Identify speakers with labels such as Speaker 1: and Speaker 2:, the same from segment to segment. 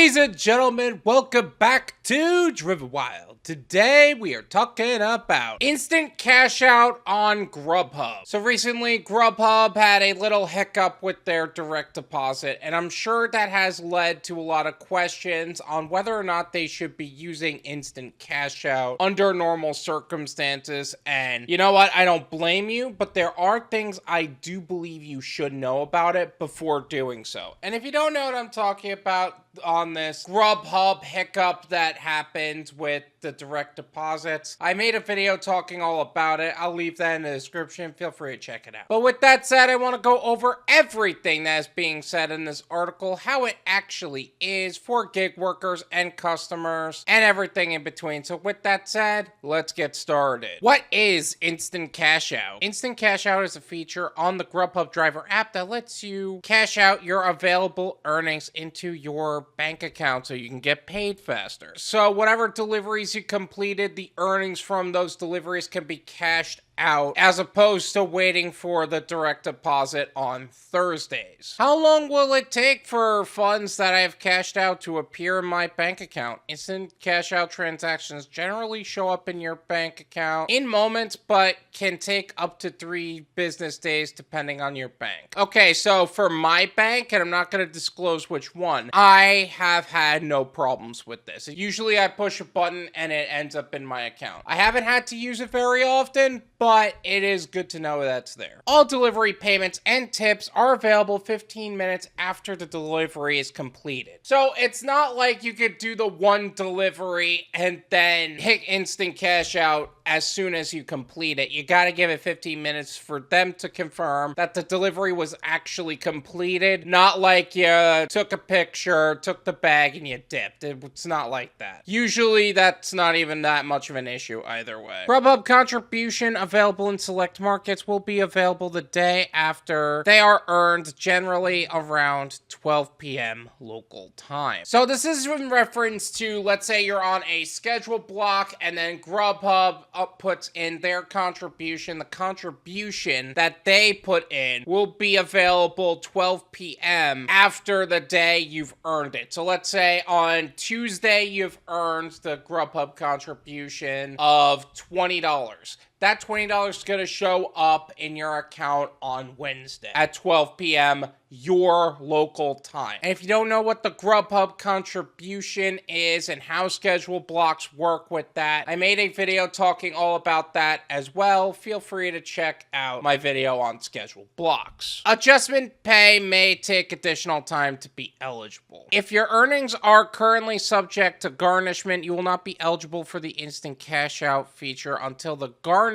Speaker 1: Ladies and gentlemen, welcome back to Driven Wild. Today we are talking about instant cash out on Grubhub. So recently Grubhub had a little hiccup with their direct deposit, and I'm sure that has led to a lot of questions on whether or not they should be using instant cash out under normal circumstances. And you know what? I don't blame you, but there are things I do believe you should know about it before doing so. And if you don't know what I'm talking about on this Grubhub hiccup that happened with the direct deposits, I made a video talking all about it. I'll leave that in the description. Feel free to check it out. But with that said, I want to go over everything that is being said in this article, how it actually is for gig workers and customers, and everything in between. So with that said, let's get started. What is instant cash out? Instant cash out is a feature on the Grubhub driver app that lets you cash out your available earnings into your bank account so you can get paid faster. So whatever deliveries you completed, the earnings from those deliveries can be cashed out as opposed to waiting for the direct deposit on Thursdays. How long will it take for funds that I have cashed out to appear in my bank account? Instant cash out transactions generally show up in your bank account in moments, but can take up to 3 business days depending on your bank. Okay, so for my bank, and I'm not going to disclose which one, I have had no problems with this. Usually I push a button and it ends up in my account. I haven't had to use it very often, but it is good to know that's there. All delivery payments and tips are available 15 minutes after the delivery is completed. So it's not like you could do the one delivery and then hit instant cash out as soon as you complete it. You gotta give it 15 minutes for them to confirm that the delivery was actually completed. Not like you took a picture, took the bag, and you dipped. It's not like that. Usually that's not even that much of an issue either way. Grubhub contribution available in select markets will be available the day after they are earned, generally around 12 p.m. local time. So this is in reference to, let's say you're on a schedule block and then Grubhub puts in their contribution. The contribution that they put in will be available 12 p.m. after the day you've earned it. So let's say on Tuesday you've earned the Grubhub contribution of $20. That $20 is going to show up in your account on Wednesday at 12 p.m. your local time. And if you don't know what the Grubhub contribution is and how schedule blocks work with that, I made a video talking all about that as well. Feel free to check out my video on schedule blocks. Adjustment pay may take additional time to be eligible. If your earnings are currently subject to garnishment, you will not be eligible for the instant cash out feature until the garnishment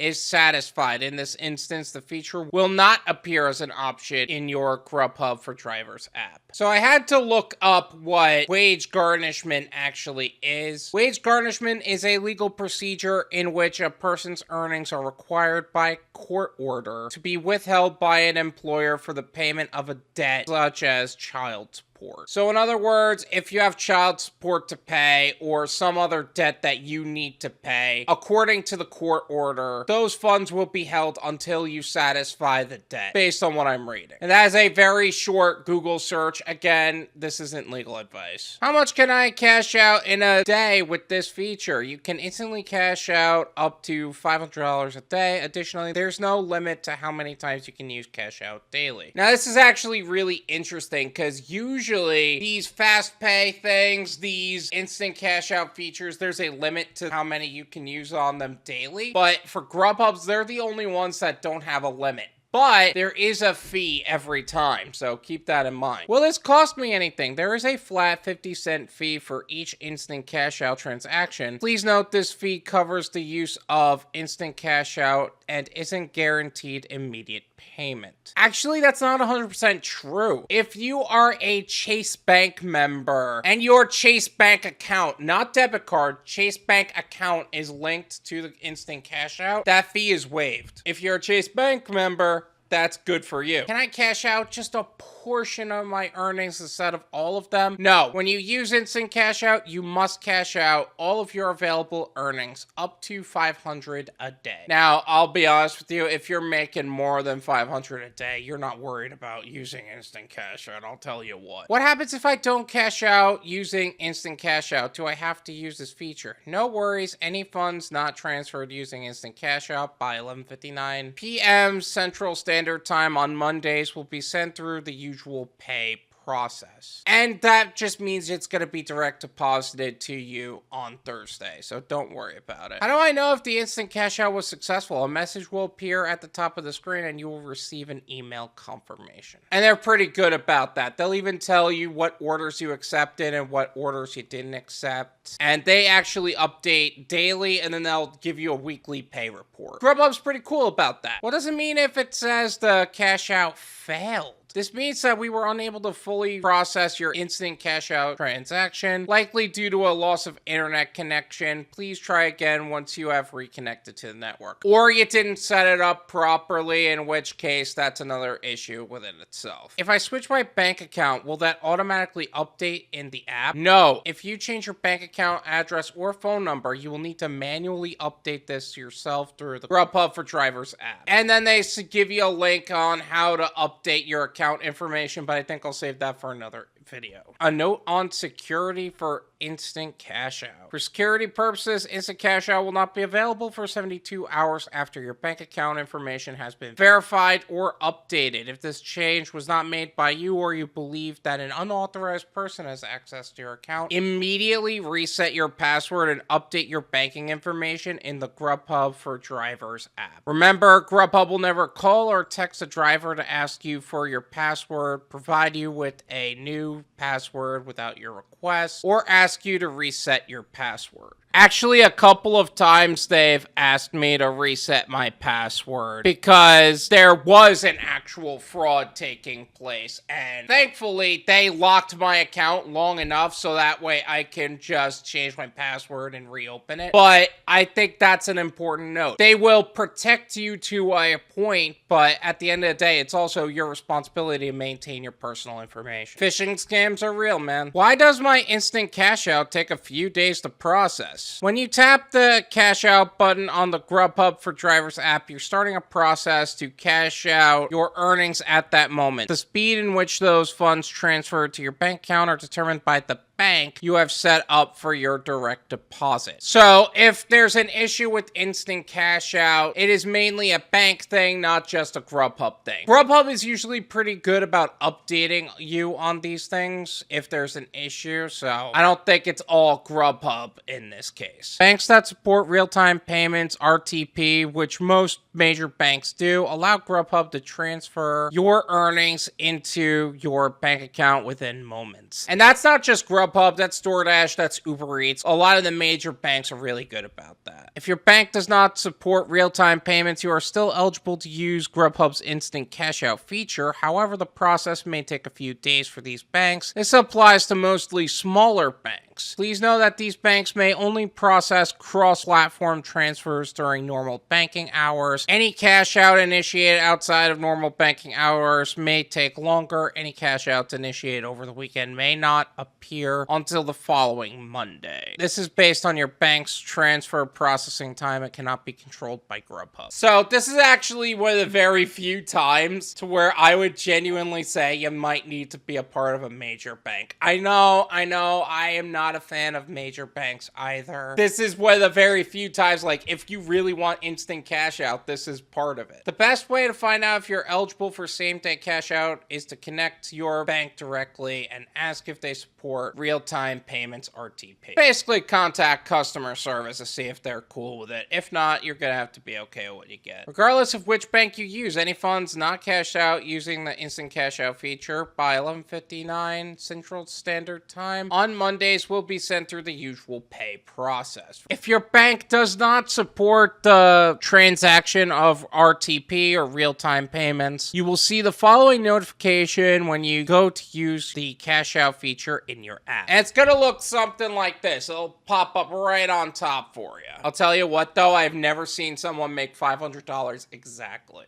Speaker 1: is satisfied. In this instance, the feature will not appear as an option in your Grubhub for Drivers app. So I had to look up what wage garnishment actually is. Wage garnishment is a legal procedure in which a person's earnings are required by court order to be withheld by an employer for the payment of a debt such as child support. So in other words, if you have child support to pay or some other debt that you need to pay, according to the court order, those funds will be held until you satisfy the debt, based on what I'm reading. And that is a very short Google search. Again, this isn't legal advice. How much can I cash out in a day with this feature? You can instantly cash out up to $500 a day. Additionally, there's no limit to how many times you can use cash out daily. Now, this is actually really interesting because usually these fast pay things, these instant cash out features, there's a limit to how many you can use on them daily. But for Grubhubs, they're the only ones that don't have a limit. But there is a fee every time, so keep that in mind. Will this cost me anything? There is a flat 50-cent fee for each instant cash out transaction. Please note this fee covers the use of instant cash out and isn't guaranteed immediate payment. Actually, that's not 100% true. If you are a Chase Bank member and your Chase Bank account, not debit card, Chase Bank account is linked to the instant cash out, that fee is waived. If you're a Chase Bank member that's good for you. Can I cash out just a portion of my earnings instead of all of them? No. When you use Instant Cash Out, you must cash out all of your available earnings, up to $500 a day. Now, I'll be honest with you, if you're making more than $500 a day, you're not worried about using Instant Cash Out. I'll tell you what. What happens if I don't cash out using Instant Cash Out? Do I have to use this feature? No worries. Any funds not transferred using Instant Cash Out by 11:59 p.m. Central Standard Time on Mondays will be sent through the usual pay process. And that just means it's going to be direct deposited to you on Thursday, so don't worry about it. How do I know if the Instant Cash Out was successful? A message will appear at the top of the screen and you will receive an email confirmation. And they're pretty good about that. They'll even tell you what orders you accepted and what orders you didn't accept. And they actually update daily, and then they'll give you a weekly pay report. Grubhub's pretty cool about that. What does it mean if it says the cash out failed? This means that we were unable to fully process your Instant Cash Out transaction, likely due to a loss of internet connection. Please try again once you have reconnected to the network. Or you didn't set it up properly, in which case that's another issue within itself. If I switch my bank account, will that automatically update in the app? No. If you change your bank account address or phone number, you will need to manually update this yourself through the Grubhub for Drivers app. And then they give you a link on how to update your account information, but I think I'll save that for another video. A note on security for Instant Cash Out. For security purposes, Instant Cash Out will not be available for 72 hours after your bank account information has been verified or updated. If this change was not made by you or you believe that an unauthorized person has access to your account, immediately reset your password and update your banking information in the Grubhub for Drivers app. Remember, Grubhub will never call or text a driver to ask you for your password, provide you with a new password without your request, or ask you to reset your password. Actually, a couple of times they've asked me to reset my password because there was an actual fraud taking place, and thankfully they locked my account long enough so that way I can just change my password and reopen it. But I think that's an important note. They will protect you to a point, but at the end of the day, it's also your responsibility to maintain your personal information. Phishing scams are real, man. Why does my Instant Cash Out take a few days to process? When you tap the Cash Out button on the Grubhub for Drivers app, you're starting a process to cash out your earnings at that moment. The speed in which those funds transfer to your bank account are determined by the bank you have set up for your direct deposit. So if there's an issue with Instant Cash Out, it is mainly a bank thing, not just a Grubhub thing. Grubhub is usually pretty good about updating you on these things if there's an issue, so I don't think it's all Grubhub in this case. Banks that support real-time payments, RTP, which most major banks do, allow Grubhub to transfer your earnings into your bank account within moments. And that's not just Grubhub, that's Doordash, that's UberEats. A lot of the major banks are really good about that. If your bank does not support real-time payments, you are still eligible to use Grubhub's Instant Cash Out feature. However, the process may take a few days for these banks. This applies to mostly smaller banks. Please know that these banks may only process cross-platform transfers during normal banking hours. Any cash out initiated outside of normal banking hours may take longer. Any cash outs initiated over the weekend may not appear until the following Monday. This is based on your bank's transfer processing time. It cannot be controlled by Grubhub. So this is actually one of the very few times to where I would genuinely say you might need to be a part of a major bank. I know, I am not a fan of major banks either. This is one of the very few times, like, if you really want instant cash out, this is part of it. The best way to find out if you're eligible for same-day cash out is to connect to your bank directly and ask if they support real-time payments, RTP. Basically, contact customer service to see if they're cool with it. If not, you're gonna have to be okay with what you get. Regardless of which bank you use, any funds not cashed out using the instant cash out feature by 11:59 Central Standard Time on Mondays will be sent through the usual pay process. If your bank does not support the transaction of RTP or real-time payments, you will see the following notification when you go to use the cash out feature in your app. And it's gonna look something like this. It'll pop up right on top for you. I'll tell you what though, I've never seen someone make $500 exactly.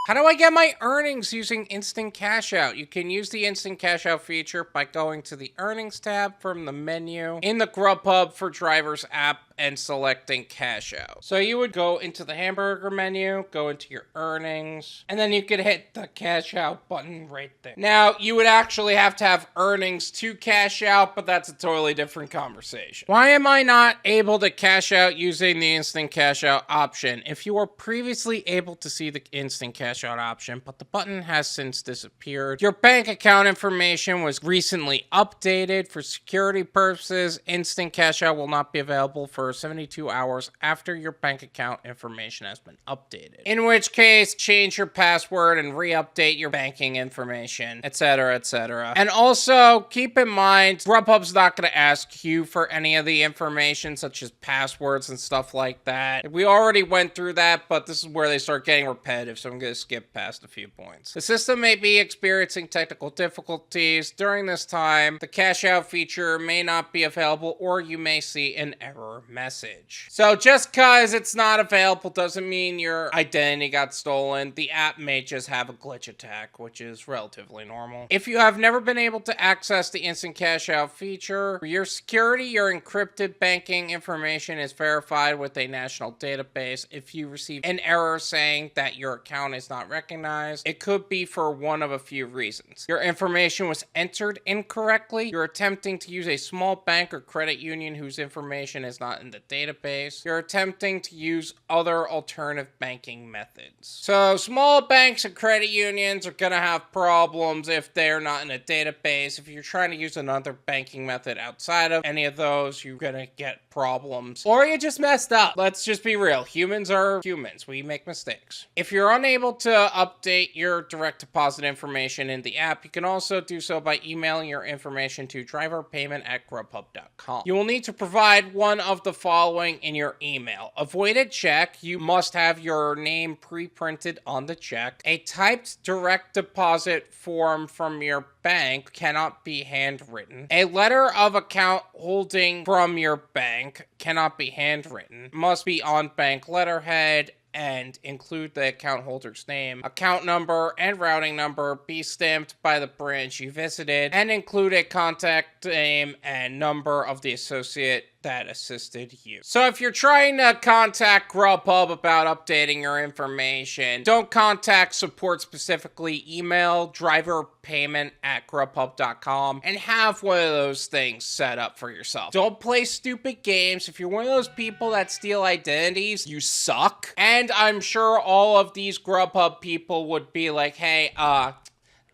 Speaker 1: How do I get my earnings using Instant Cash Out? You can use the Instant Cash Out feature by going to the Earnings tab from the menu in the Grubhub for Drivers app and selecting Cash Out. So you would go into the hamburger menu, go into your earnings, and then you could hit the Cash Out button right there. Now, you would actually have to have earnings to cash out, but that's a totally different conversation. Why am I not able to cash out using the Instant Cash Out option? If you were previously able to see the Instant Cash Out option, but the button has since disappeared, your bank account information was recently updated. For security purposes, Instant Cash Out will not be available for 72 hours after your bank account information has been updated. In which case, change your password and re-update your banking information, etc., etc. And also, keep in mind, Grubhub's not going to ask you for any of the information, such as passwords and stuff like that. We already went through that, but this is where they start getting repetitive, so I'm going to skip past a few points. The system may be experiencing technical difficulties. During this time, the cash out feature may not be available, or you may see an error message. So just because it's not available doesn't mean your identity got stolen. The app may just have a glitch attack, which is relatively normal. If you have never been able to access the Instant Cash Out feature, for your security, your encrypted banking information is verified with a national database. If you receive an error saying that your account is not recognized, it could be for one of a few reasons. Your information was entered incorrectly, you're attempting to use a small bank or credit union whose information is not in the database, you're attempting to use other alternative banking methods. So small banks and credit unions are gonna have problems if they're not in a database. If you're trying to use another banking method outside of any of those, you're gonna get problems. Or you just messed up. Let's just be real. Humans are humans. We make mistakes. If you're unable to update your direct deposit information in the app, you can also do so by emailing your information to driverpayment@grubhub.com. You will need to provide one of the following in your email. A voided check. You must have your name pre-printed on the check. A typed direct deposit form from your bank, cannot be handwritten. A letter of account holding from your bank, cannot be handwritten. Must be on bank letterhead and include the account holder's name, account number, and routing number. Be stamped by the branch you visited, and include a contact name and number of the associate that assisted you. So if you're trying to contact Grubhub about updating your information, don't contact support specifically. Email driverpayment@grubhub.com and have one of those things set up for yourself. Don't play stupid games. If you're one of those people that steal identities, you suck. And I'm sure all of these Grubhub people would be like, hey,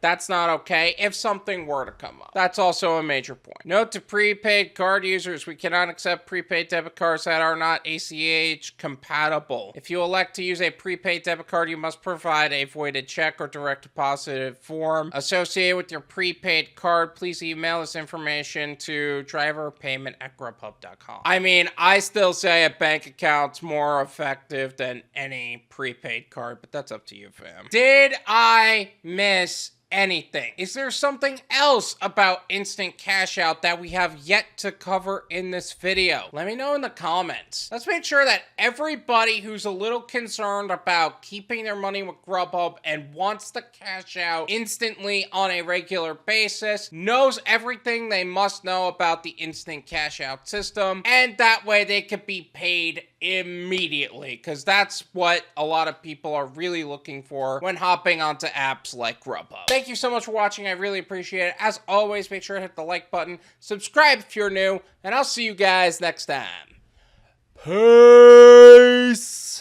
Speaker 1: that's not okay if something were to come up. That's also a major point. Note to prepaid card users, we cannot accept prepaid debit cards that are not ACH compatible. If you elect to use a prepaid debit card, you must provide a voided check or direct deposit form associated with your prepaid card. Please email this information to driverpayment@grubhub.com. I mean, I still say a bank account's more effective than any prepaid card, but that's up to you, fam. Did I miss anything? Is there something else about Instant Cash Out that we have yet to cover in this video? Let me know in the comments. Let's make sure that everybody who's a little concerned about keeping their money with Grubhub and wants to cash out instantly on a regular basis knows everything they must know about the Instant Cash Out system, and that way they could be paid immediately, because that's what a lot of people are really looking for when hopping onto apps like Grubhub. Thank you so much for watching. I really appreciate it. As always, make sure to hit the like button, subscribe if you're new, and I'll see you guys next time. Peace!